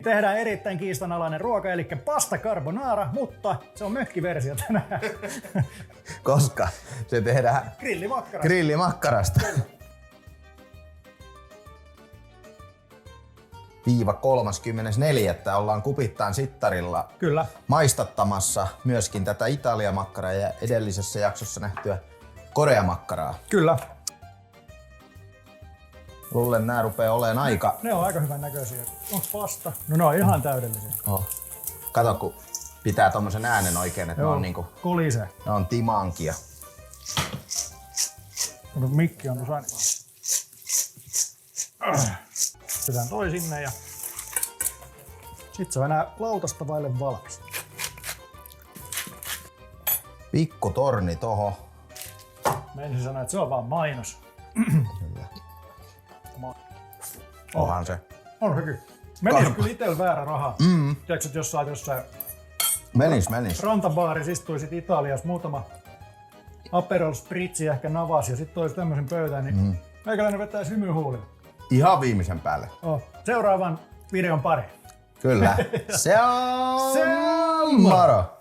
Tehdään erittäin kiistanalainen ruoka, eli pasta carbonara, mutta se on mökkiversio tänään. Koska se tehdään grillimakkarasta. Viiva 34. ollaan Kupittaan Sittarilla Kyllä. maistattamassa myöskin tätä Italia-makkaraa ja edellisessä jaksossa nähtyä Korea-makkaraa. Kyllä. Luulen, nää rupee olemaan aika... Ne on aika hyvän näköisiä. Onks pasta? No ne on ihan täydellisiä. Oh. Kato, kun pitää tommosen äänen oikein, että Joo, ne on niinku... kolisee. Ne on timankia. Mutta mikki on tuossa. Pistetään toi sinne ja sit se on enää lautasta vaille valmis. Pikku torni toho. Mä ensin sanoin, että se on vaan mainos. Kyllä. Onhan se. On se kyllä. Menis kyllä itellä väärä raha. Tiedätkö, että jos sä oot jossain Menis. rantabaarissa istuisit Italiassa muutama Aperol Spritz ja ehkä Navas ja sit tois tämmösen pöytään, niin meikäläinen vettäis hymyyn huulille. Ihan viimeisen päälle. Seuraavan videon pari. Kyllä. Se on moro!